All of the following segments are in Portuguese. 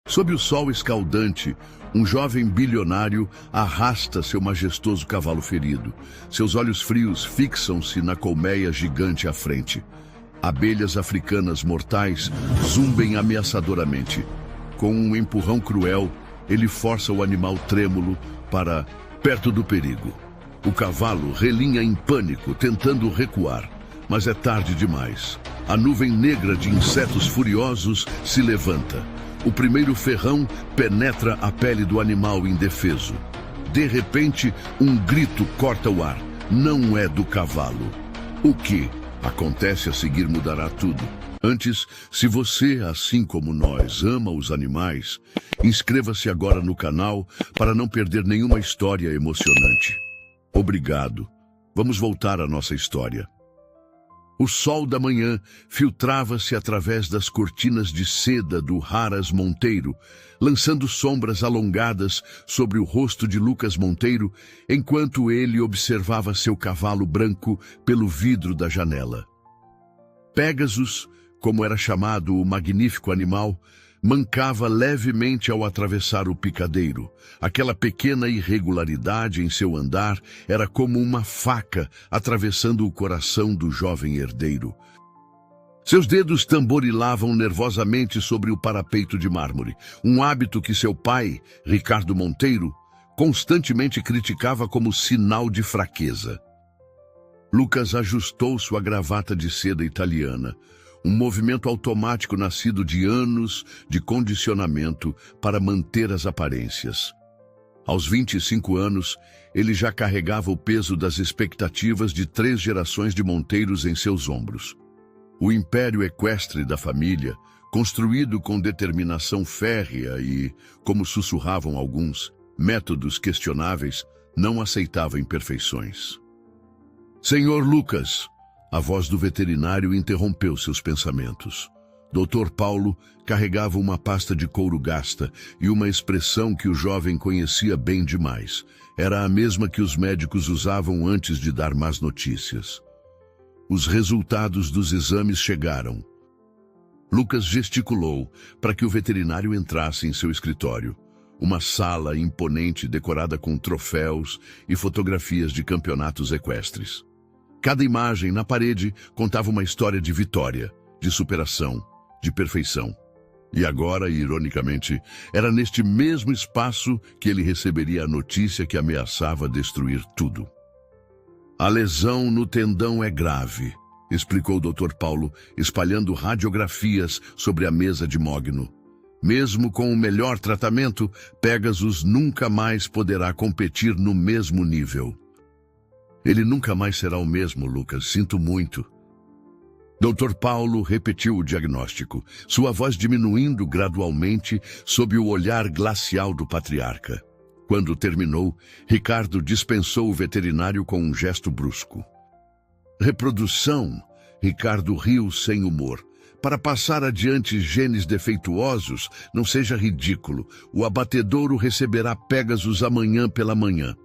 Sob o sol escaldante, um jovem bilionário arrasta seu majestoso cavalo ferido. Seus olhos frios fixam-se na colmeia gigante à frente. Abelhas africanas mortais zumbem ameaçadoramente. Com um empurrão cruel, ele força o animal trêmulo para perto do perigo. O cavalo relinha em pânico, tentando recuar, mas é tarde demais. A nuvem negra de insetos furiosos se levanta. O primeiro ferrão penetra a pele do animal indefeso. De repente, um grito corta o ar. Não é do cavalo. O que acontece a seguir mudará tudo. Antes, se você, assim como nós, ama os animais, inscreva-se agora no canal para não perder nenhuma história emocionante. Obrigado. Vamos voltar à nossa história. O sol da manhã filtrava-se através das cortinas de seda do Haras Monteiro, lançando sombras alongadas sobre o rosto de Lucas Monteiro, enquanto ele observava seu cavalo branco pelo vidro da janela. Pegasus, como era chamado o magnífico animal, mancava levemente ao atravessar o picadeiro. Aquela pequena irregularidade em seu andar era como uma faca atravessando o coração do jovem herdeiro. Seus dedos tamborilavam nervosamente sobre o parapeito de mármore, um hábito que seu pai, Ricardo Monteiro, constantemente criticava como sinal de fraqueza. Lucas ajustou sua gravata de seda italiana, um movimento automático nascido de anos de condicionamento para manter as aparências. Aos 25 anos, ele já carregava o peso das expectativas de 3 gerações de Monteiros em seus ombros. O império equestre da família, construído com determinação férrea e, como sussurravam alguns, métodos questionáveis, não aceitava imperfeições. Senhor Lucas, a voz do veterinário interrompeu seus pensamentos. Dr. Paulo carregava uma pasta de couro gasta e uma expressão que o jovem conhecia bem demais. Era a mesma que os médicos usavam antes de dar más notícias. Os resultados dos exames chegaram. Lucas gesticulou para que o veterinário entrasse em seu escritório. Uma sala imponente decorada com troféus e fotografias de campeonatos equestres. Cada imagem na parede contava uma história de vitória, de superação, de perfeição. E agora, ironicamente, era neste mesmo espaço que ele receberia a notícia que ameaçava destruir tudo. A lesão no tendão é grave, explicou o Dr. Paulo, espalhando radiografias sobre a mesa de mogno. Mesmo com o melhor tratamento, Pegasus nunca mais poderá competir no mesmo nível. Ele nunca mais será o mesmo, Lucas. Sinto muito. Dr. Paulo repetiu o diagnóstico, sua voz diminuindo gradualmente sob o olhar glacial do patriarca. Quando terminou, Ricardo dispensou o veterinário com um gesto brusco. Reprodução? Ricardo riu sem humor. Para passar adiante genes defeituosos, não seja ridículo. O abatedouro receberá Pegasus amanhã pela manhã.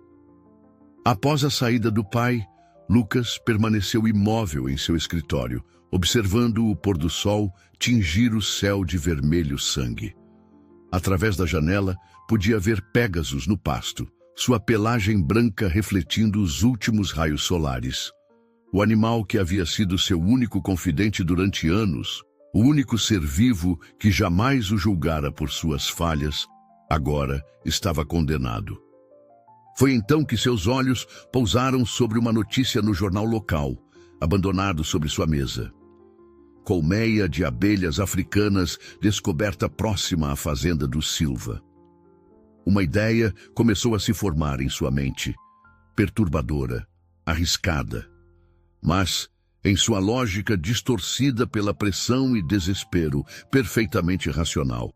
Após a saída do pai, Lucas permaneceu imóvel em seu escritório, observando o pôr do sol tingir o céu de vermelho sangue. Através da janela, podia ver Pegasus no pasto, sua pelagem branca refletindo os últimos raios solares. O animal que havia sido seu único confidente durante anos, o único ser vivo que jamais o julgara por suas falhas, agora estava condenado. Foi então que seus olhos pousaram sobre uma notícia no jornal local, abandonado sobre sua mesa. Colmeia de abelhas africanas descoberta próxima à fazenda do Silva. Uma ideia começou a se formar em sua mente, perturbadora, arriscada, mas, em sua lógica distorcida pela pressão e desespero, perfeitamente racional.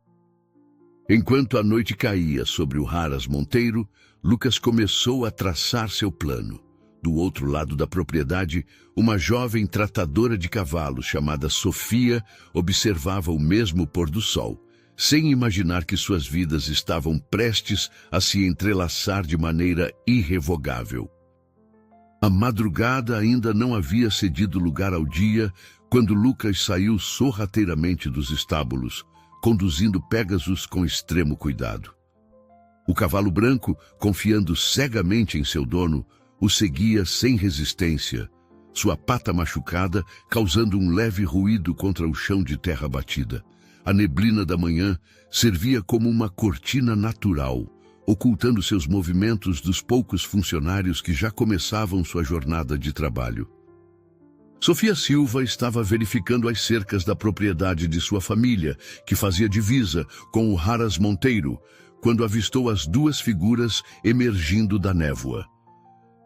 Enquanto a noite caía sobre o Haras Monteiro, Lucas começou a traçar seu plano. Do outro lado da propriedade, uma jovem tratadora de cavalos chamada Sofia observava o mesmo pôr do sol, sem imaginar que suas vidas estavam prestes a se entrelaçar de maneira irrevogável. A madrugada ainda não havia cedido lugar ao dia quando Lucas saiu sorrateiramente dos estábulos, conduzindo Pégasus com extremo cuidado. O cavalo branco, confiando cegamente em seu dono, o seguia sem resistência, sua pata machucada causando um leve ruído contra o chão de terra batida. A neblina da manhã servia como uma cortina natural, ocultando seus movimentos dos poucos funcionários que já começavam sua jornada de trabalho. Sofia Silva estava verificando as cercas da propriedade de sua família, que fazia divisa com o Haras Monteiro, quando avistou as duas figuras emergindo da névoa.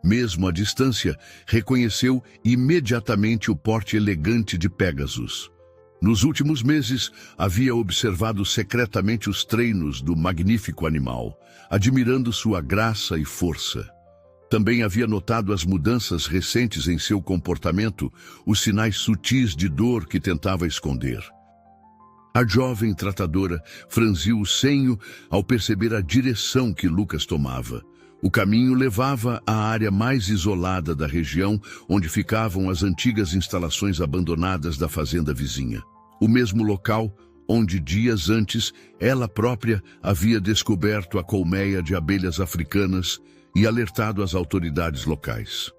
Mesmo à distância, reconheceu imediatamente o porte elegante de Pégasus. Nos últimos meses, havia observado secretamente os treinos do magnífico animal, admirando sua graça e força. Também havia notado as mudanças recentes em seu comportamento, os sinais sutis de dor que tentava esconder. A jovem tratadora franziu o senho ao perceber a direção que Lucas tomava. O caminho levava à área mais isolada da região, onde ficavam as antigas instalações abandonadas da fazenda vizinha. O mesmo local onde dias antes ela própria havia descoberto a colmeia de abelhas africanas e alertado as autoridades locais.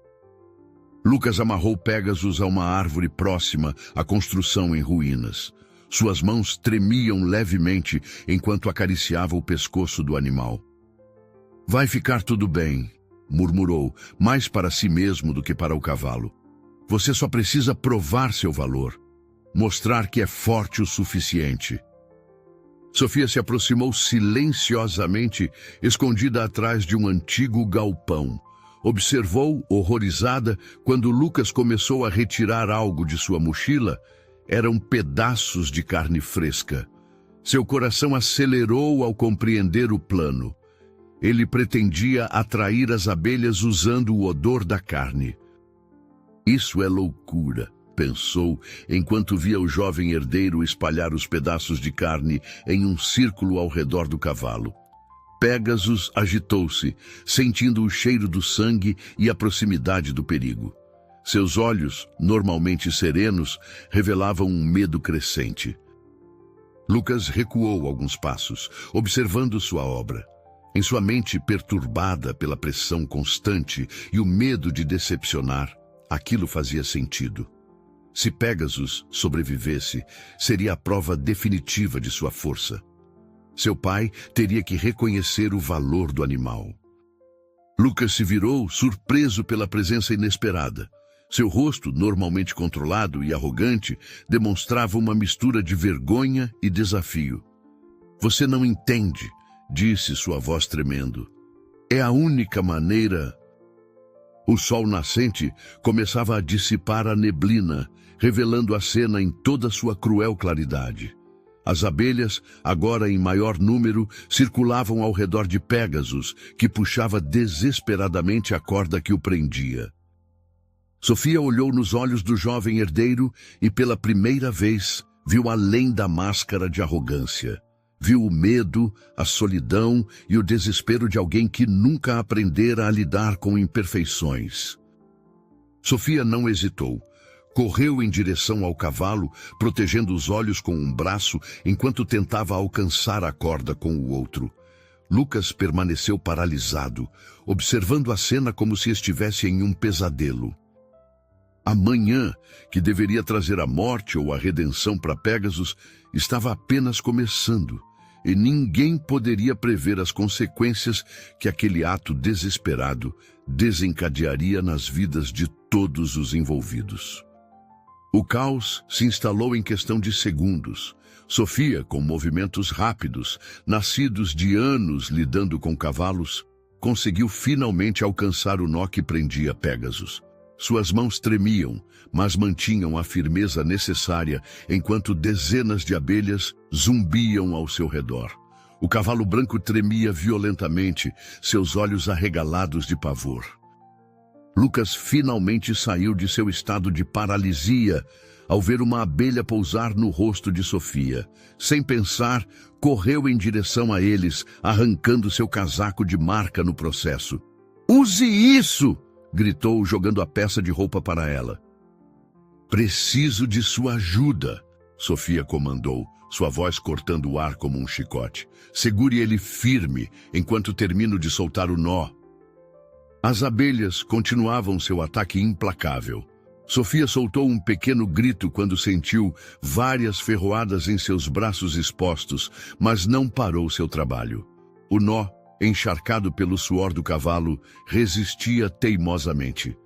Lucas amarrou Pégasus a uma árvore próxima à construção em ruínas. Suas mãos tremiam levemente enquanto acariciava o pescoço do animal. "Vai ficar tudo bem", murmurou, mais para si mesmo do que para o cavalo. "Você só precisa provar seu valor, mostrar que é forte o suficiente." Sofia se aproximou silenciosamente, escondida atrás de um antigo galpão. Observou, horrorizada, quando Lucas começou a retirar algo de sua mochila. Eram pedaços de carne fresca. Seu coração acelerou ao compreender o plano. Ele pretendia atrair as abelhas usando o odor da carne. "Isso é loucura", pensou, enquanto via o jovem herdeiro espalhar os pedaços de carne em um círculo ao redor do cavalo. Pégasus agitou-se, sentindo o cheiro do sangue e a proximidade do perigo. Seus olhos, normalmente serenos, revelavam um medo crescente. Lucas recuou alguns passos, observando sua obra. Em sua mente perturbada pela pressão constante e o medo de decepcionar, aquilo fazia sentido. Se Pégasus sobrevivesse, seria a prova definitiva de sua força. Seu pai teria que reconhecer o valor do animal. Lucas se virou, surpreso pela presença inesperada. Seu rosto, normalmente controlado e arrogante, demonstrava uma mistura de vergonha e desafio. "Você não entende", disse sua voz tremendo. "É a única maneira." O sol nascente começava a dissipar a neblina, revelando a cena em toda sua cruel claridade. As abelhas, agora em maior número, circulavam ao redor de Pégasus, que puxava desesperadamente a corda que o prendia. Sofia olhou nos olhos do jovem herdeiro e, pela primeira vez, viu além da máscara de arrogância. Viu o medo, a solidão e o desespero de alguém que nunca aprendera a lidar com imperfeições. Sofia não hesitou. Correu em direção ao cavalo, protegendo os olhos com um braço, enquanto tentava alcançar a corda com o outro. Lucas permaneceu paralisado, observando a cena como se estivesse em um pesadelo. A manhã, que deveria trazer a morte ou a redenção para Pégasus, estava apenas começando, e ninguém poderia prever as consequências que aquele ato desesperado desencadearia nas vidas de todos os envolvidos. O caos se instalou em questão de segundos. Sofia, com movimentos rápidos, nascidos de anos lidando com cavalos, conseguiu finalmente alcançar o nó que prendia Pégasus. Suas mãos tremiam, mas mantinham a firmeza necessária enquanto dezenas de abelhas zumbiam ao seu redor. O cavalo branco tremia violentamente, seus olhos arregalados de pavor. Lucas finalmente saiu de seu estado de paralisia ao ver uma abelha pousar no rosto de Sofia. Sem pensar, correu em direção a eles, arrancando seu casaco de marca no processo. "Use isso!" gritou, jogando a peça de roupa para ela. "Preciso de sua ajuda", Sofia comandou, sua voz cortando o ar como um chicote. Segure ele firme, enquanto termino de soltar o nó. As abelhas continuavam seu ataque implacável. Sofia soltou um pequeno grito quando sentiu várias ferroadas em seus braços expostos, mas não parou seu trabalho. O nó, encharcado pelo suor do cavalo, resistia teimosamente.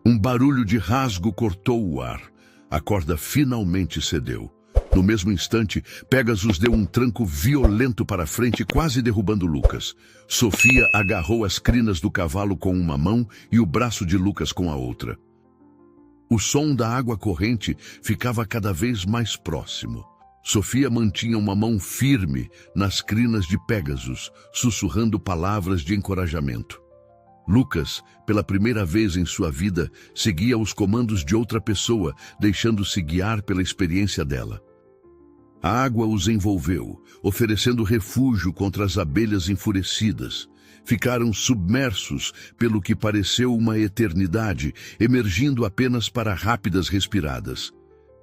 Um barulho de rasgo cortou o ar. A corda finalmente cedeu. No mesmo instante, Pégasus deu um tranco violento para frente, quase derrubando Lucas. Sofia agarrou as crinas do cavalo com uma mão e o braço de Lucas com a outra. O som da água corrente ficava cada vez mais próximo. Sofia mantinha uma mão firme nas crinas de Pégasus, sussurrando palavras de encorajamento. Lucas, pela primeira vez em sua vida, seguia os comandos de outra pessoa, deixando-se guiar pela experiência dela. A água os envolveu, oferecendo refúgio contra as abelhas enfurecidas. Ficaram submersos pelo que pareceu uma eternidade, emergindo apenas para rápidas respiradas.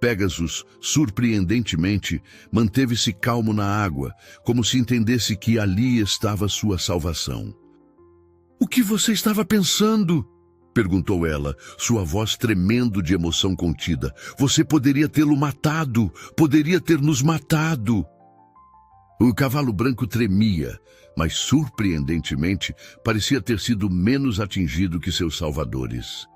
Pégasus, surpreendentemente, manteve-se calmo na água, como se entendesse que ali estava sua salvação. — O que você estava pensando? Perguntou ela, sua voz tremendo de emoção contida. — Você poderia tê-lo matado, poderia ter nos matado. O cavalo branco tremia, mas surpreendentemente parecia ter sido menos atingido que seus salvadores.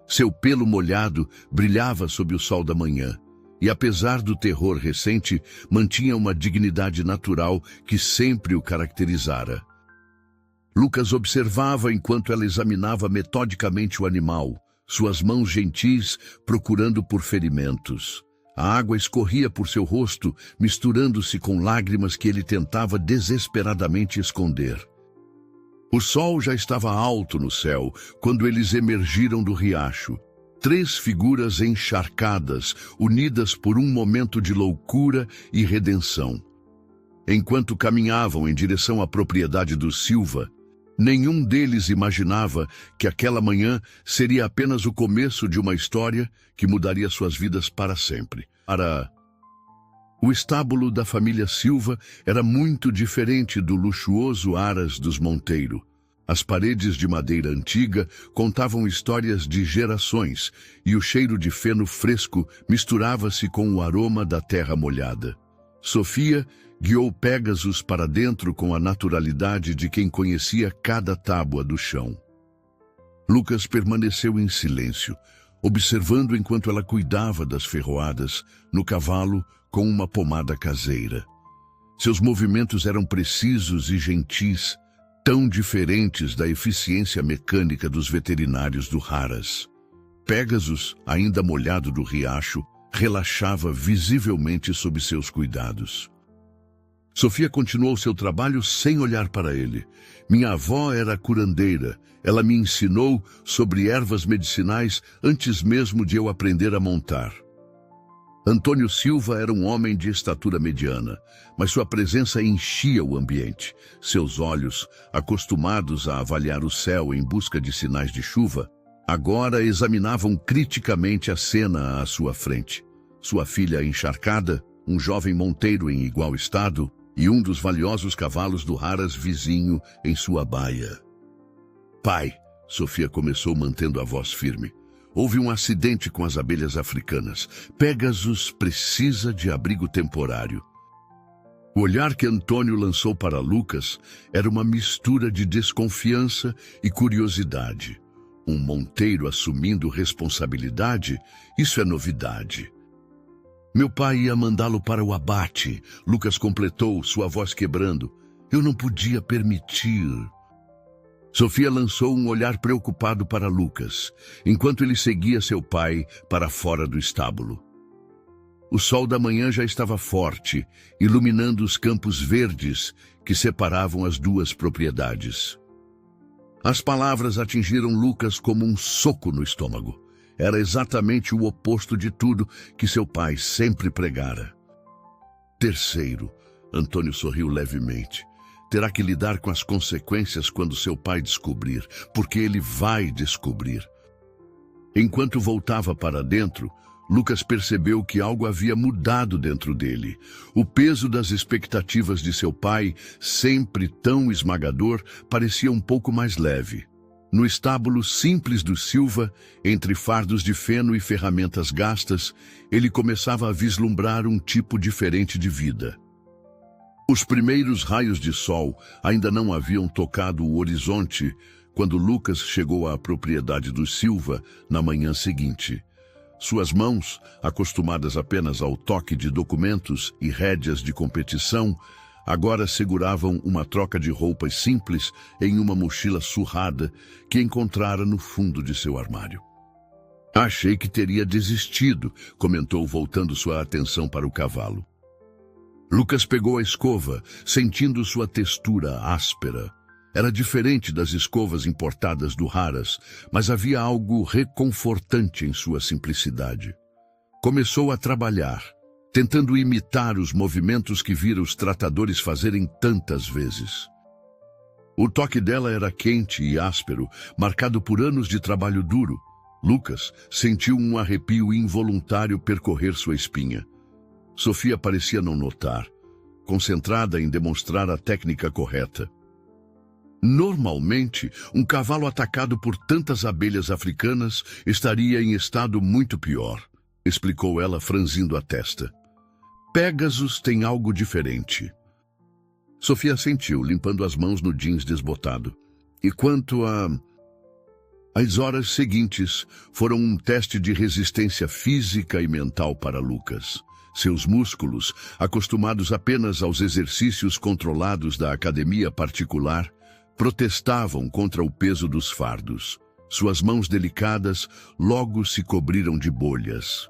Seu pelo molhado brilhava sob o sol da manhã, e apesar do terror recente, mantinha uma dignidade natural que sempre o caracterizara. Lucas observava enquanto ela examinava metodicamente o animal, suas mãos gentis procurando por ferimentos. A água escorria por seu rosto, misturando-se com lágrimas que ele tentava desesperadamente esconder. O sol já estava alto no céu quando eles emergiram do riacho. 3 figuras encharcadas, unidas por um momento de loucura e redenção. Enquanto caminhavam em direção à propriedade dos Silva, nenhum deles imaginava que aquela manhã seria apenas o começo de uma história que mudaria suas vidas para sempre. O estábulo da família Silva era muito diferente do luxuoso Aras dos Monteiro. As paredes de madeira antiga contavam histórias de gerações e o cheiro de feno fresco misturava-se com o aroma da terra molhada. Sofia guiou Pégasus para dentro com a naturalidade de quem conhecia cada tábua do chão. Lucas permaneceu em silêncio, observando enquanto ela cuidava das ferroadas no cavalo com uma pomada caseira. Seus movimentos eram precisos e gentis, tão diferentes da eficiência mecânica dos veterinários do Haras. Pégasus, ainda molhado do riacho, relaxava visivelmente sob seus cuidados. Sofia continuou seu trabalho sem olhar para ele. Minha avó era curandeira. Ela me ensinou sobre ervas medicinais antes mesmo de eu aprender a montar. Antônio Silva era um homem de estatura mediana, mas sua presença enchia o ambiente. Seus olhos, acostumados a avaliar o céu em busca de sinais de chuva, agora examinavam criticamente a cena à sua frente. Sua filha encharcada, um jovem monteiro em igual estado, e um dos valiosos cavalos do Haras vizinho em sua baia. Pai, Sofia começou mantendo a voz firme. Houve um acidente com as abelhas africanas. Pégasus precisa de abrigo temporário. O olhar que Antônio lançou para Lucas era uma mistura de desconfiança e curiosidade. Um monteiro assumindo responsabilidade, isso é novidade. Meu pai ia mandá-lo para o abate, Lucas completou, sua voz quebrando. Eu não podia permitir. Sofia lançou um olhar preocupado para Lucas, enquanto ele seguia seu pai para fora do estábulo. O sol da manhã já estava forte, iluminando os campos verdes que separavam as duas propriedades. As palavras atingiram Lucas como um soco no estômago. Era exatamente o oposto de tudo que seu pai sempre pregara. Terceiro, Antônio sorriu levemente. Terá que lidar com as consequências quando seu pai descobrir, porque ele vai descobrir. Enquanto voltava para dentro, Lucas percebeu que algo havia mudado dentro dele. O peso das expectativas de seu pai, sempre tão esmagador, parecia um pouco mais leve. No estábulo simples do Silva, entre fardos de feno e ferramentas gastas, ele começava a vislumbrar um tipo diferente de vida. Os primeiros raios de sol ainda não haviam tocado o horizonte quando Lucas chegou à propriedade do Silva na manhã seguinte. Suas mãos, acostumadas apenas ao toque de documentos e rédeas de competição, agora seguravam uma troca de roupas simples em uma mochila surrada que encontrara no fundo de seu armário. Achei que teria desistido, comentou, voltando sua atenção para o cavalo. Lucas pegou a escova, sentindo sua textura áspera. Era diferente das escovas importadas do Harras, mas havia algo reconfortante em sua simplicidade. Começou a trabalhar, tentando imitar os movimentos que vira os tratadores fazerem tantas vezes. O toque dela era quente e áspero, marcado por anos de trabalho duro. Lucas sentiu um arrepio involuntário percorrer sua espinha. Sofia parecia não notar, concentrada em demonstrar a técnica correta. Normalmente, um cavalo atacado por tantas abelhas africanas estaria em estado muito pior, explicou ela, franzindo a testa. Pégasus tem algo diferente. Sofia assentiu, limpando as mãos no jeans desbotado. E quanto as horas seguintes foram um teste de resistência física e mental para Lucas. Seus músculos, acostumados apenas aos exercícios controlados da academia particular, protestavam contra o peso dos fardos. Suas mãos delicadas logo se cobriram de bolhas.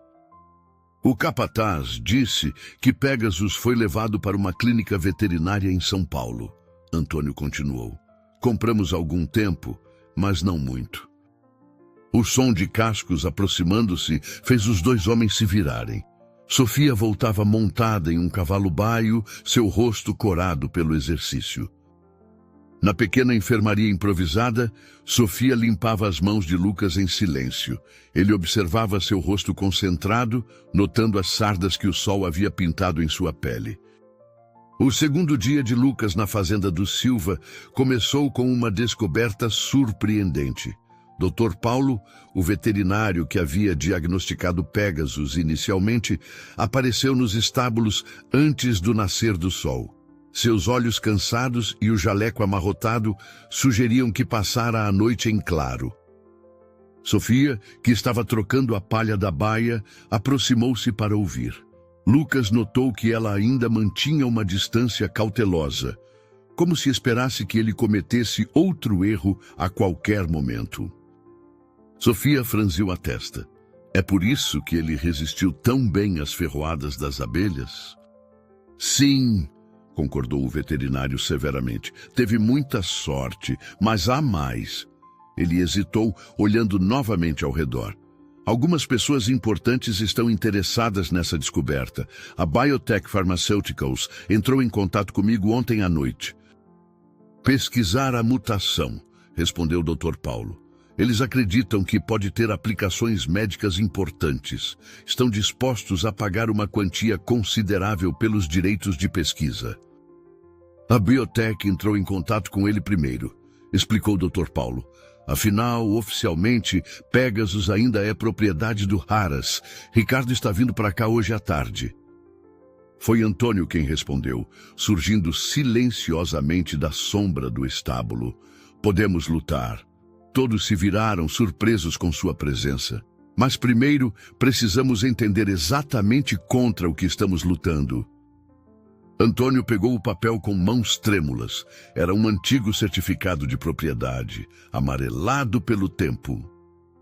O capataz disse que Pégasus foi levado para uma clínica veterinária em São Paulo. Antônio continuou. Compramos algum tempo, mas não muito. O som de cascos aproximando-se fez os dois homens se virarem. Sofia voltava montada em um cavalo baio, seu rosto corado pelo exercício. Na pequena enfermaria improvisada, Sofia limpava as mãos de Lucas em silêncio. Ele observava seu rosto concentrado, notando as sardas que o sol havia pintado em sua pele. O segundo dia de Lucas na fazenda do Silva começou com uma descoberta surpreendente. Dr. Paulo, o veterinário que havia diagnosticado Pégasus inicialmente, apareceu nos estábulos antes do nascer do sol. Seus olhos cansados e o jaleco amarrotado sugeriam que passara a noite em claro. Sofia, que estava trocando a palha da baia, aproximou-se para ouvir. Lucas notou que ela ainda mantinha uma distância cautelosa, como se esperasse que ele cometesse outro erro a qualquer momento. Sofia franziu a testa. É por isso que ele resistiu tão bem às ferroadas das abelhas? Sim, concordou o veterinário severamente. Teve muita sorte, mas há mais. Ele hesitou, olhando novamente ao redor. Algumas pessoas importantes estão interessadas nessa descoberta. A Biotech Pharmaceuticals entrou em contato comigo ontem à noite. Pesquisar a mutação, respondeu o Dr. Paulo. Eles acreditam que pode ter aplicações médicas importantes. Estão dispostos a pagar uma quantia considerável pelos direitos de pesquisa. A Biotech entrou em contato com ele primeiro, explicou o Dr. Paulo. Afinal, oficialmente, Pégasus ainda é propriedade do Harras. Ricardo está vindo para cá hoje à tarde. Foi Antônio quem respondeu, surgindo silenciosamente da sombra do estábulo. Podemos lutar. Todos se viraram, surpresos com sua presença. Mas primeiro, precisamos entender exatamente contra o que estamos lutando. Antônio pegou o papel com mãos trêmulas. Era um antigo certificado de propriedade, amarelado pelo tempo.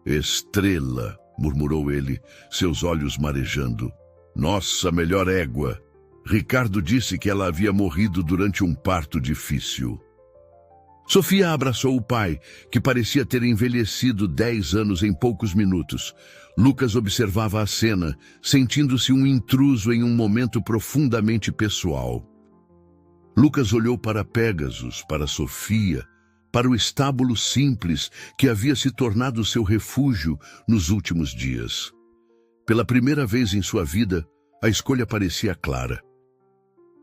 Estrela, murmurou ele, seus olhos marejando. Nossa melhor égua. Ricardo disse que ela havia morrido durante um parto difícil. Sofia abraçou o pai, que parecia ter envelhecido 10 anos em poucos minutos. Lucas observava a cena, sentindo-se um intruso em um momento profundamente pessoal. Lucas olhou para Pégasus, para Sofia, para o estábulo simples que havia se tornado seu refúgio nos últimos dias. Pela primeira vez em sua vida, a escolha parecia clara.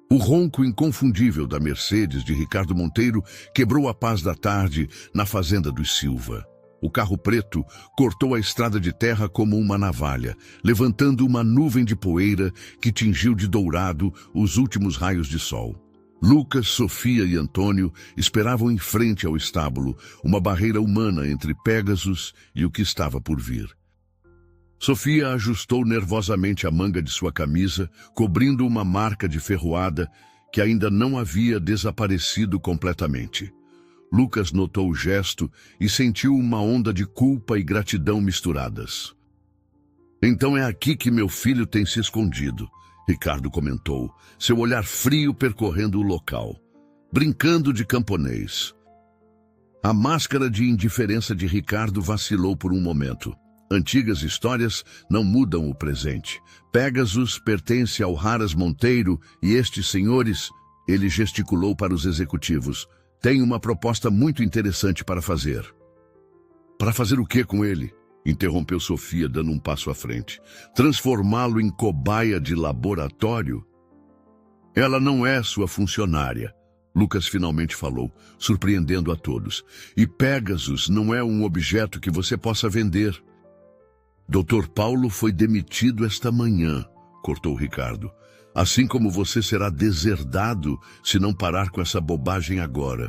O ronco inconfundível da Mercedes de Ricardo Monteiro quebrou a paz da tarde na fazenda dos Silva. O carro preto cortou a estrada de terra como uma navalha, levantando uma nuvem de poeira que tingiu de dourado os últimos raios de sol. Lucas, Sofia e Antônio esperavam em frente ao estábulo, uma barreira humana entre Pégasus e o que estava por vir. Sofia ajustou nervosamente a manga de sua camisa, cobrindo uma marca de ferroada que ainda não havia desaparecido completamente. Lucas notou o gesto e sentiu uma onda de culpa e gratidão misturadas. "Então é aqui que meu filho tem se escondido", Ricardo comentou, seu olhar frio percorrendo o local. "Brincando de camponês." A máscara de indiferença de Ricardo vacilou por um momento. Antigas histórias não mudam o presente. Pégasus pertence ao Raras Monteiro e estes senhores, ele gesticulou para os executivos, têm uma proposta muito interessante para fazer. "Para fazer o que com ele?" interrompeu Sofia, dando um passo à frente. "Transformá-lo em cobaia de laboratório?" "Ela não é sua funcionária", Lucas finalmente falou, surpreendendo a todos. "E Pégasus não é um objeto que você possa vender." "Dr. Paulo foi demitido esta manhã", cortou Ricardo. "Assim como você será deserdado se não parar com essa bobagem agora."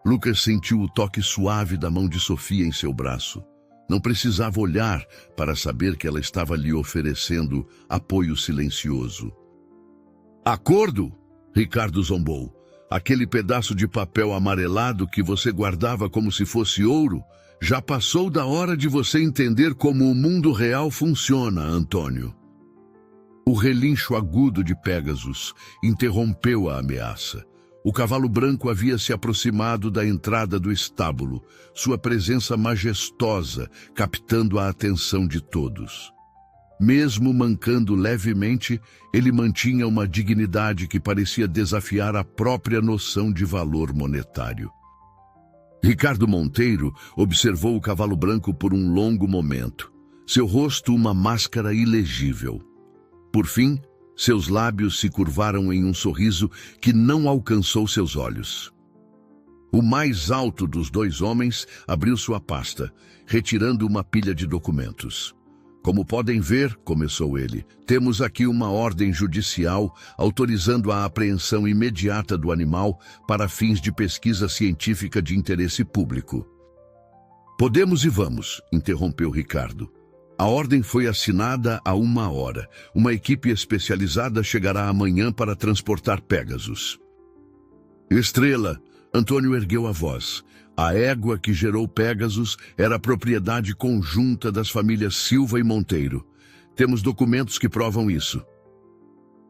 Lucas sentiu o toque suave da mão de Sofia em seu braço. Não precisava olhar para saber que ela estava lhe oferecendo apoio silencioso. "Acordo?" Ricardo zombou. "Aquele pedaço de papel amarelado que você guardava como se fosse ouro? Já passou da hora de você entender como o mundo real funciona, Antônio." O relincho agudo de Pégasus interrompeu a ameaça. O cavalo branco havia se aproximado da entrada do estábulo, sua presença majestosa captando a atenção de todos. Mesmo mancando levemente, ele mantinha uma dignidade que parecia desafiar a própria noção de valor monetário. Ricardo Monteiro observou o cavalo branco por um longo momento, seu rosto uma máscara ilegível. Por fim, seus lábios se curvaram em um sorriso que não alcançou seus olhos. O mais alto dos dois homens abriu sua pasta, retirando uma pilha de documentos. "Como podem ver", começou ele, "temos aqui uma ordem judicial autorizando a apreensão imediata do animal para fins de pesquisa científica de interesse público." "Podemos e vamos", interrompeu Ricardo. "A ordem foi assinada há 1 hora. Uma equipe especializada chegará amanhã para transportar Pégasus." "Estrela", Antônio ergueu a voz. "A égua que gerou Pégasus era propriedade conjunta das famílias Silva e Monteiro. Temos documentos que provam isso."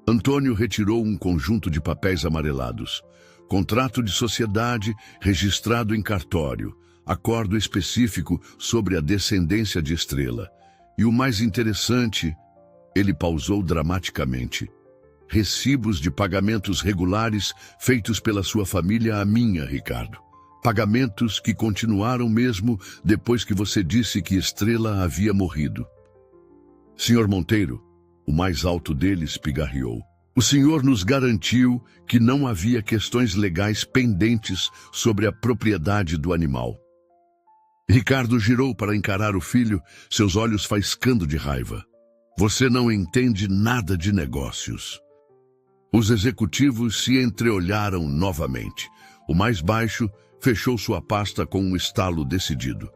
Antônio retirou um conjunto de papéis amarelados. Contrato de sociedade registrado em cartório. Acordo específico sobre a descendência de Estrela. E o mais interessante, ele pausou dramaticamente. Recibos de pagamentos regulares feitos pela sua família à minha, Ricardo. Pagamentos que continuaram mesmo depois que você disse que Estrela havia morrido. "Senhor Monteiro", o mais alto deles pigarreou, "o senhor nos garantiu que não havia questões legais pendentes sobre a propriedade do animal." Ricardo girou para encarar o filho, seus olhos faiscando de raiva. "Você não entende nada de negócios." Os executivos se entreolharam novamente. O mais baixo fechou sua pasta com um estalo decidido.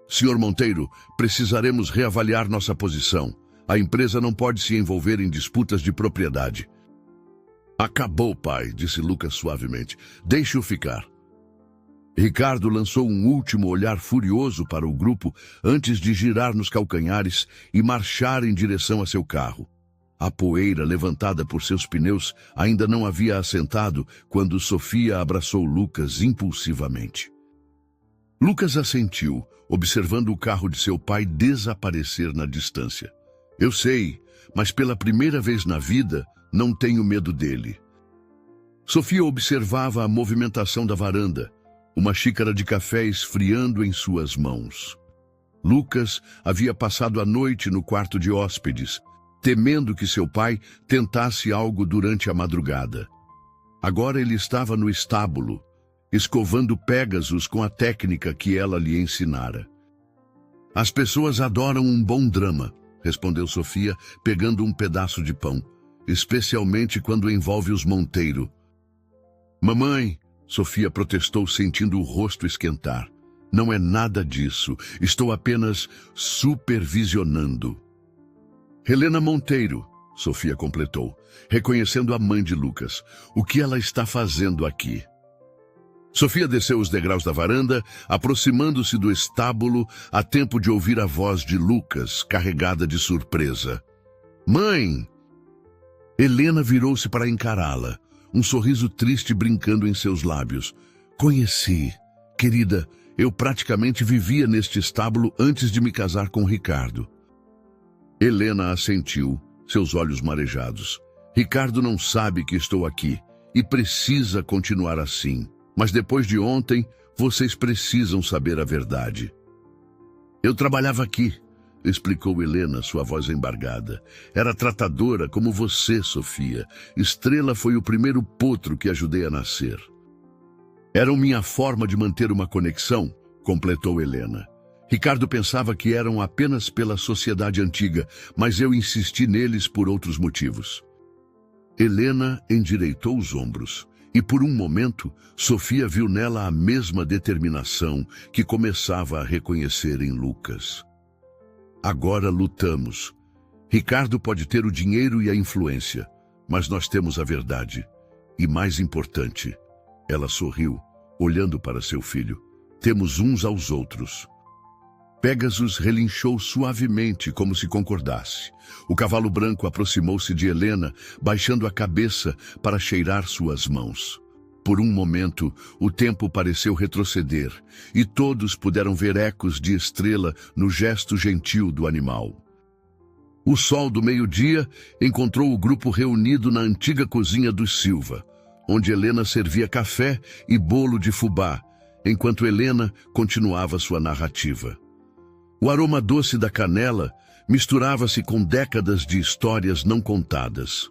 "Senhor Monteiro, precisaremos reavaliar nossa posição. A empresa não pode se envolver em disputas de propriedade." "Acabou, pai", disse Lucas suavemente. "Deixe-o ficar." Ricardo lançou um último olhar furioso para o grupo antes de girar nos calcanhares e marchar em direção a seu carro. A poeira levantada por seus pneus ainda não havia assentado quando Sofia abraçou Lucas impulsivamente. Lucas assentiu, observando o carro de seu pai desaparecer na distância. "Eu sei, mas pela primeira vez na vida, não tenho medo dele." Sofia observava a movimentação da varanda, uma xícara de café esfriando em suas mãos. Lucas havia passado a noite no quarto de hóspedes, temendo que seu pai tentasse algo durante a madrugada. Agora ele estava no estábulo, escovando Pégasus com a técnica que ela lhe ensinara. As pessoas adoram um bom drama, respondeu Sofia, pegando um pedaço de pão, especialmente quando envolve os Monteiro. Mamãe, Sofia protestou, sentindo o rosto esquentar. Não é nada disso, estou apenas supervisionando. Helena Monteiro, Sofia completou, reconhecendo a mãe de Lucas. O que ela está fazendo aqui? Sofia desceu os degraus da varanda, aproximando-se do estábulo a tempo de ouvir a voz de Lucas, carregada de surpresa. Mãe! Helena virou-se para encará-la, um sorriso triste brincando em seus lábios. Conheci. Querida, eu praticamente vivia neste estábulo antes de me casar com Ricardo. Helena assentiu, seus olhos marejados. Ricardo não sabe que estou aqui e precisa continuar assim. Mas depois de ontem, vocês precisam saber a verdade. Eu trabalhava aqui, explicou Helena, sua voz embargada. Era tratadora como você, Sofia. Estrela foi o primeiro potro que ajudei a nascer. Eram minha forma de manter uma conexão, completou Helena. Ricardo pensava que eram apenas pela sociedade antiga, mas eu insisti neles por outros motivos. Helena endireitou os ombros. E por um momento, Sofia viu nela a mesma determinação que começava a reconhecer em Lucas. Agora lutamos. Ricardo pode ter o dinheiro e a influência, mas nós temos a verdade. E mais importante, ela sorriu, olhando para seu filho. Temos uns aos outros. Pégasus relinchou suavemente, como se concordasse. O cavalo branco aproximou-se de Helena, baixando a cabeça para cheirar suas mãos. Por um momento, o tempo pareceu retroceder, e todos puderam ver ecos de Estrela no gesto gentil do animal. O sol do meio-dia encontrou o grupo reunido na antiga cozinha dos Silva, onde Helena servia café e bolo de fubá, enquanto Helena continuava sua narrativa. O aroma doce da canela misturava-se com décadas de histórias não contadas.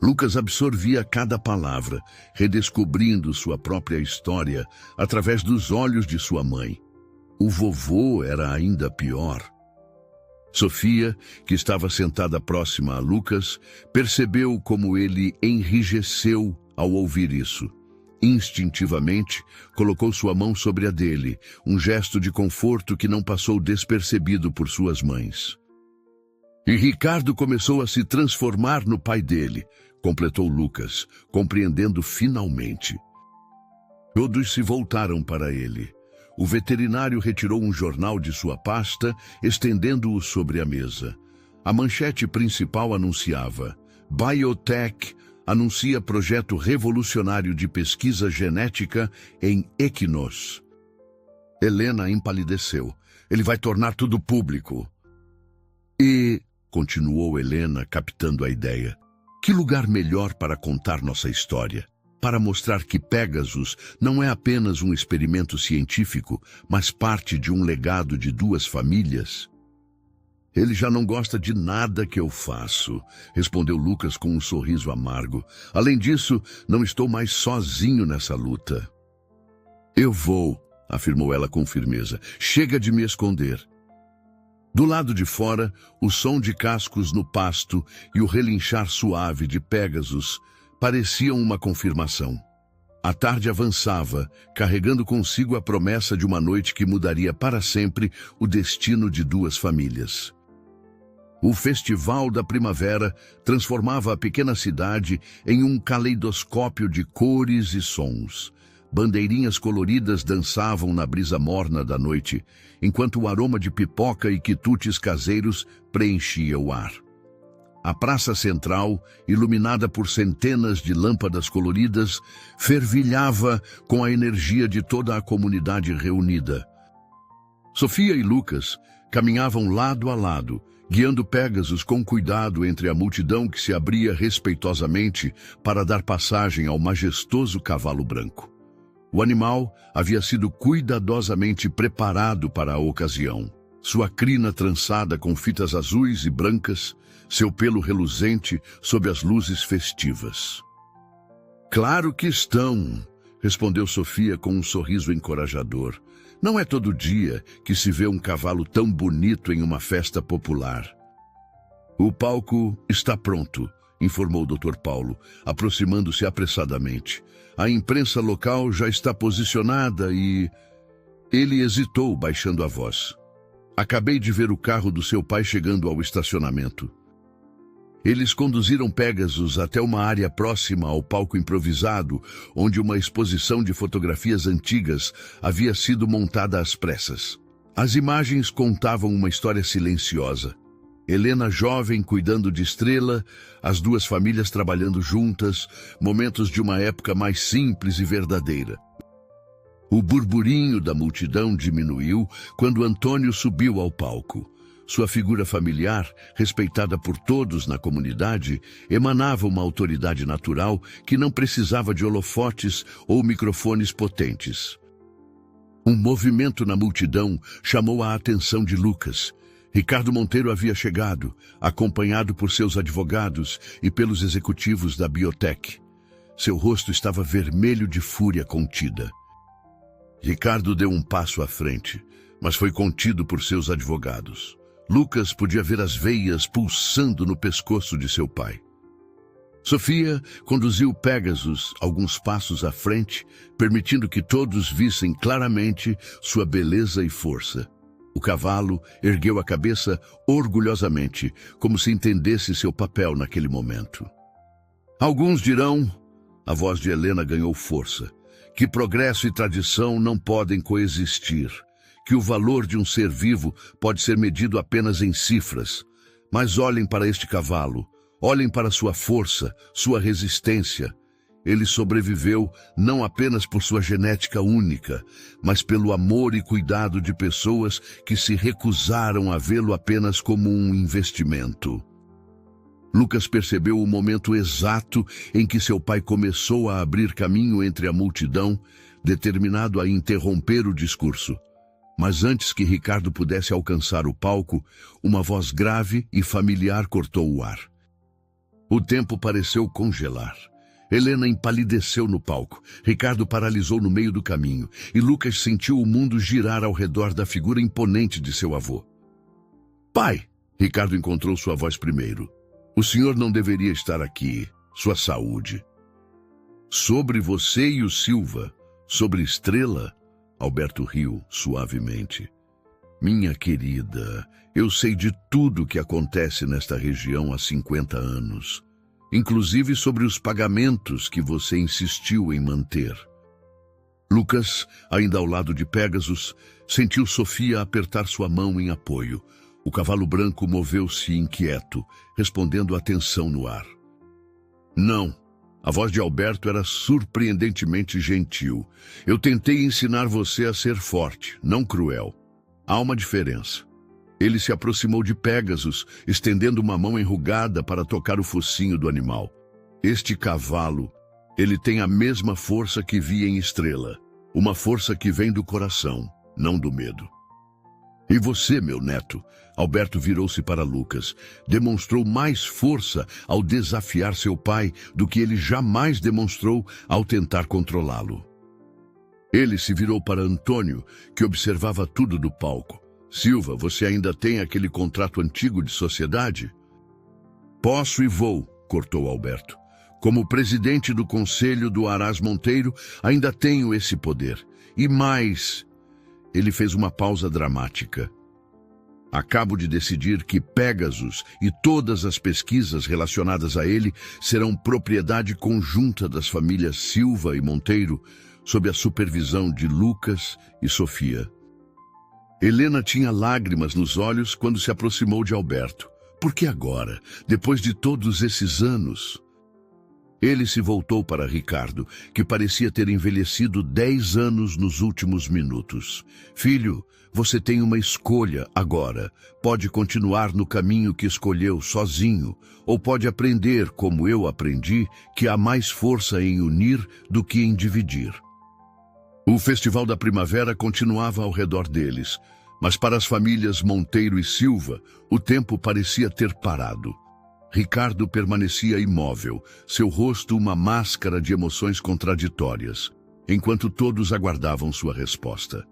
Lucas absorvia cada palavra, redescobrindo sua própria história através dos olhos de sua mãe. O vovô era ainda pior. Sofia, que estava sentada próxima a Lucas, percebeu como ele enrijeceu ao ouvir isso. Instintivamente, colocou sua mão sobre a dele, um gesto de conforto que não passou despercebido por suas mães. E Ricardo começou a se transformar no pai dele, completou Lucas, compreendendo finalmente. Todos se voltaram para ele. O veterinário retirou um jornal de sua pasta, estendendo-o sobre a mesa. A manchete principal anunciava: Biotech anuncia projeto revolucionário de pesquisa genética em equinos. Helena empalideceu. Ele vai tornar tudo público. E, continuou Helena, captando a ideia, que lugar melhor para contar nossa história? Para mostrar que Pégasus não é apenas um experimento científico, mas parte de um legado de duas famílias? Ele já não gosta de nada que eu faço, respondeu Lucas com um sorriso amargo. Além disso, não estou mais sozinho nessa luta. Eu vou, afirmou ela com firmeza. Chega de me esconder. Do lado de fora, o som de cascos no pasto e o relinchar suave de Pégasus pareciam uma confirmação. A tarde avançava, carregando consigo a promessa de uma noite que mudaria para sempre o destino de duas famílias. O Festival da Primavera transformava a pequena cidade em um caleidoscópio de cores e sons. Bandeirinhas coloridas dançavam na brisa morna da noite, enquanto o aroma de pipoca e quitutes caseiros preenchia o ar. A praça central, iluminada por centenas de lâmpadas coloridas, fervilhava com a energia de toda a comunidade reunida. Sofia e Lucas caminhavam lado a lado, guiando Pégasus com cuidado entre a multidão que se abria respeitosamente para dar passagem ao majestoso cavalo branco. O animal havia sido cuidadosamente preparado para a ocasião. sua crina trançada com fitas azuis e brancas, seu pelo reluzente sob as luzes festivas. "Claro que estão", respondeu Sofia com um sorriso encorajador. "Não é todo dia que se vê um cavalo tão bonito em uma festa popular." "O palco está pronto", informou o Dr. Paulo, aproximando-se apressadamente. "A imprensa local já está posicionada e..." Ele hesitou, baixando a voz. "Acabei de ver o carro do seu pai chegando ao estacionamento." Eles conduziram Pegasus até uma área próxima ao palco improvisado, onde uma exposição de fotografias antigas havia sido montada às pressas. As imagens contavam uma história silenciosa. Helena jovem cuidando de Estrela, as duas famílias trabalhando juntas, momentos de uma época mais simples e verdadeira. O burburinho da multidão diminuiu quando Antônio subiu ao palco. Sua figura familiar, respeitada por todos na comunidade, emanava uma autoridade natural que não precisava de holofotes ou microfones potentes. Um movimento na multidão chamou a atenção de Lucas. Ricardo Monteiro havia chegado, acompanhado por seus advogados e pelos executivos da Biotech. Seu rosto estava vermelho de fúria contida. Ricardo deu um passo à frente, mas foi contido por seus advogados. Lucas podia ver as veias pulsando no pescoço de seu pai. Sofia conduziu Pegasus alguns passos à frente, permitindo que todos vissem claramente sua beleza e força. O cavalo ergueu a cabeça orgulhosamente, como se entendesse seu papel naquele momento. "Alguns dirão", a voz de Helena ganhou força, "que progresso e tradição não podem coexistir, que o valor de um ser vivo pode ser medido apenas em cifras. Mas olhem para este cavalo, olhem para sua força, sua resistência. Ele sobreviveu não apenas por sua genética única, mas pelo amor e cuidado de pessoas que se recusaram a vê-lo apenas como um investimento." Lucas percebeu o momento exato em que seu pai começou a abrir caminho entre a multidão, determinado a interromper o discurso. Mas antes que Ricardo pudesse alcançar o palco, uma voz grave e familiar cortou o ar. O tempo pareceu congelar. Helena empalideceu no palco, Ricardo paralisou no meio do caminho, e Lucas sentiu o mundo girar ao redor da figura imponente de seu avô. "Pai!" Ricardo encontrou sua voz primeiro. "O senhor não deveria estar aqui. Sua saúde." "Sobre você e o Silva, sobre Estrela?" Alberto riu suavemente. "Minha querida, eu sei de tudo o que acontece nesta região há 50 anos. Inclusive sobre os pagamentos que você insistiu em manter." Lucas, ainda ao lado de Pegasus, sentiu Sofia apertar sua mão em apoio. O cavalo branco moveu-se inquieto, respondendo a tensão no ar. "Não." A voz de Alberto era surpreendentemente gentil. "Eu tentei ensinar você a ser forte, não cruel. Há uma diferença." Ele se aproximou de Pegasus, estendendo uma mão enrugada para tocar o focinho do animal. "Este cavalo, ele tem a mesma força que vi em Estrela. Uma força que vem do coração, não do medo." "E você, meu neto?" Alberto virou-se para Lucas. Demonstrou mais força ao desafiar seu pai do que ele jamais demonstrou ao tentar controlá-lo. Ele se virou para Antônio, que observava tudo do palco. "Silva, você ainda tem aquele contrato antigo de sociedade?" "Posso e vou", cortou Alberto. "Como presidente do conselho do Aras Monteiro, ainda tenho esse poder. E mais..." Ele fez uma pausa dramática. "Acabo de decidir que Pegasus e todas as pesquisas relacionadas a ele serão propriedade conjunta das famílias Silva e Monteiro, sob a supervisão de Lucas e Sofia." Helena tinha lágrimas nos olhos quando se aproximou de Alberto. "Por que agora, depois de todos esses anos?" Ele se voltou para Ricardo, que parecia ter envelhecido 10 anos nos últimos minutos. "Filho, você tem uma escolha agora. Pode continuar no caminho que escolheu sozinho, ou pode aprender, como eu aprendi, que há mais força em unir do que em dividir." O Festival da Primavera continuava ao redor deles. Mas para as famílias Monteiro e Silva, o tempo parecia ter parado. Ricardo permanecia imóvel, seu rosto uma máscara de emoções contraditórias, enquanto todos aguardavam sua resposta.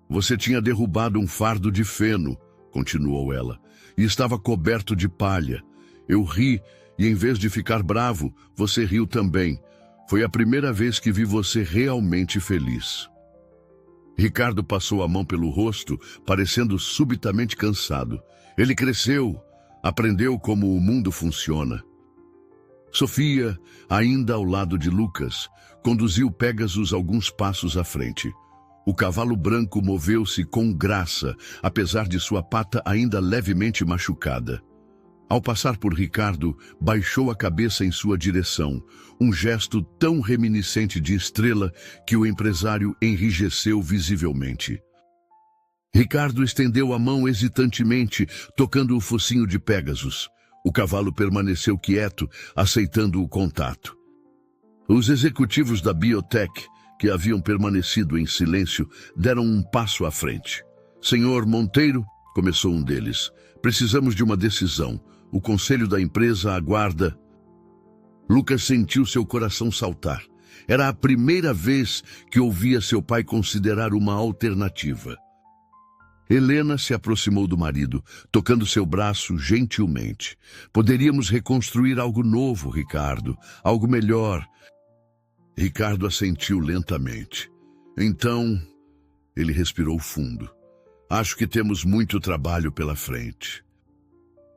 Você tinha derrubado um fardo de feno, continuou ela, e estava coberto de palha. Eu ri, e em vez de ficar bravo, você riu também. Foi a primeira vez que vi você realmente feliz. Ricardo passou a mão pelo rosto, parecendo subitamente cansado. Ele cresceu, aprendeu como o mundo funciona. Sofia, ainda ao lado de Lucas, conduziu Pégasus alguns passos à frente. O cavalo branco moveu-se com graça, apesar de sua pata ainda levemente machucada. Ao passar por Ricardo, baixou a cabeça em sua direção, um gesto tão reminiscente de estrela que o empresário enrijeceu visivelmente. Ricardo estendeu a mão hesitantemente, tocando o focinho de Pégasus. O cavalo permaneceu quieto, aceitando o contato. Os executivos da Biotech, que haviam permanecido em silêncio, deram um passo à frente. Senhor Monteiro, começou um deles, precisamos de uma decisão. O conselho da empresa aguarda. Lucas sentiu seu coração saltar. Era a primeira vez que ouvia seu pai considerar uma alternativa. Helena se aproximou do marido, tocando seu braço gentilmente. Poderíamos reconstruir algo novo, Ricardo, algo melhor. Ricardo assentiu lentamente. Então, ele respirou fundo. Acho que temos muito trabalho pela frente.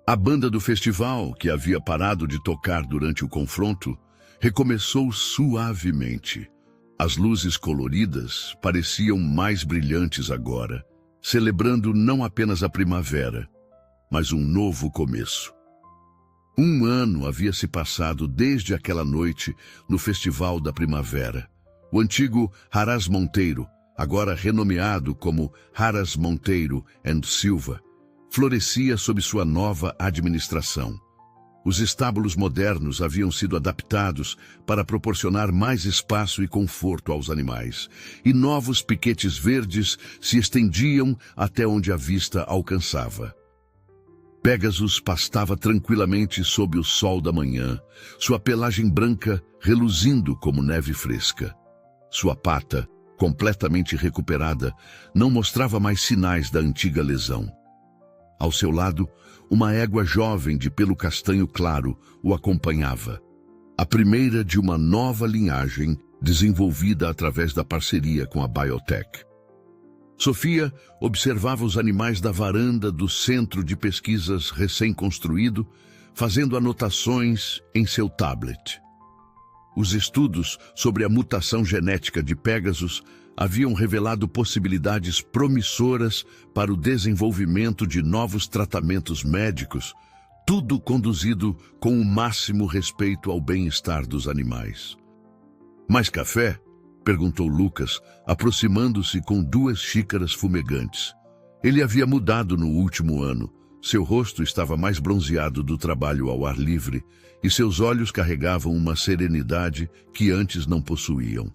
A banda do festival, que havia parado de tocar durante o confronto, recomeçou suavemente. As luzes coloridas pareciam mais brilhantes agora, celebrando não apenas a primavera, mas um novo começo. 1 ano havia se passado desde aquela noite no Festival da Primavera. O antigo Haras Monteiro, agora renomeado como Haras Monteiro & Silva, florescia sob sua nova administração. Os estábulos modernos haviam sido adaptados para proporcionar mais espaço e conforto aos animais, e novos piquetes verdes se estendiam até onde a vista alcançava. Pégasus pastava tranquilamente sob o sol da manhã, sua pelagem branca reluzindo como neve fresca. Sua pata, completamente recuperada, não mostrava mais sinais da antiga lesão. Ao seu lado, uma égua jovem de pelo castanho claro o acompanhava. A primeira de uma nova linhagem desenvolvida através da parceria com a Biotech. Sofia observava os animais da varanda do centro de pesquisas recém-construído, fazendo anotações em seu tablet. Os estudos sobre a mutação genética de Pégasus haviam revelado possibilidades promissoras para o desenvolvimento de novos tratamentos médicos, tudo conduzido com o máximo respeito ao bem-estar dos animais. Mais café? Perguntou Lucas, aproximando-se com 2 xícaras fumegantes. Ele havia mudado no último ano. Seu rosto estava mais bronzeado do trabalho ao ar livre e seus olhos carregavam uma serenidade que antes não possuíam.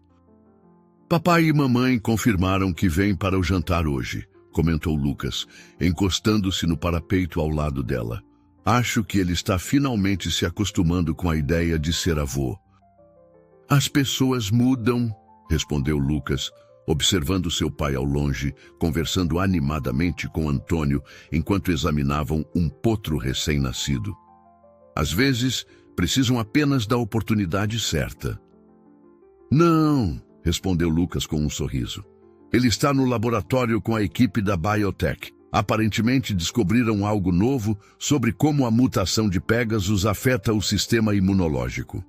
Papai e mamãe confirmaram que vêm para o jantar hoje, comentou Lucas, encostando-se no parapeito ao lado dela. Acho que ele está finalmente se acostumando com a ideia de ser avô. As pessoas mudam, respondeu Lucas, observando seu pai ao longe, conversando animadamente com Antônio enquanto examinavam um potro recém-nascido. Às vezes, precisam apenas da oportunidade certa. Não, respondeu Lucas com um sorriso. Ele está no laboratório com a equipe da Biotech. Aparentemente descobriram algo novo sobre como a mutação de Pégasus afeta o sistema imunológico.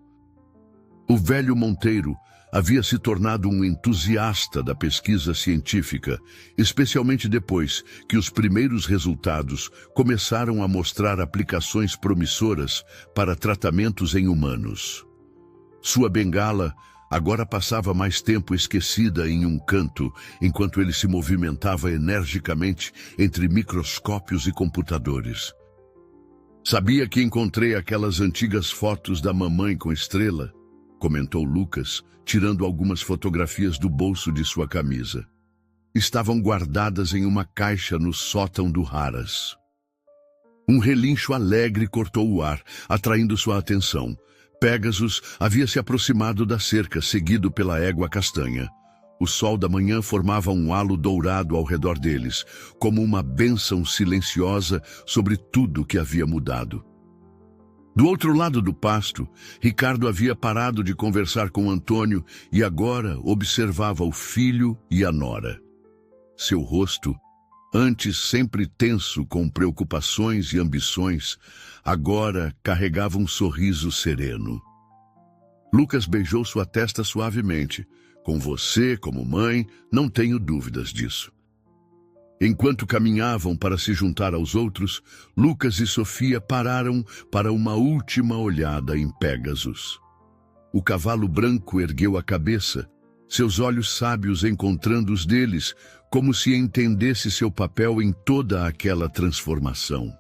O velho Monteiro havia se tornado um entusiasta da pesquisa científica, especialmente depois que os primeiros resultados começaram a mostrar aplicações promissoras para tratamentos em humanos. Sua bengala agora passava mais tempo esquecida em um canto, enquanto ele se movimentava energicamente entre microscópios e computadores. Sabia que encontrei aquelas antigas fotos da mamãe com estrela? Comentou Lucas, tirando algumas fotografias do bolso de sua camisa. estavam guardadas em uma caixa no sótão do Haras. Um relincho alegre cortou o ar, atraindo sua atenção. Pégasus havia se aproximado da cerca, seguido pela égua castanha. O sol da manhã formava um halo dourado ao redor deles, como uma bênção silenciosa sobre tudo que havia mudado. Do outro lado do pasto, Ricardo havia parado de conversar com Antônio e agora observava o filho e a nora. Seu rosto, antes sempre tenso com preocupações e ambições, agora carregava um sorriso sereno. Lucas beijou sua testa suavemente. Com você, como mãe, não tenho dúvidas disso. Enquanto caminhavam para se juntar aos outros, Lucas e Sofia pararam para uma última olhada em Pégasus. O cavalo branco ergueu a cabeça, seus olhos sábios encontrando os deles, como se entendesse seu papel em toda aquela transformação.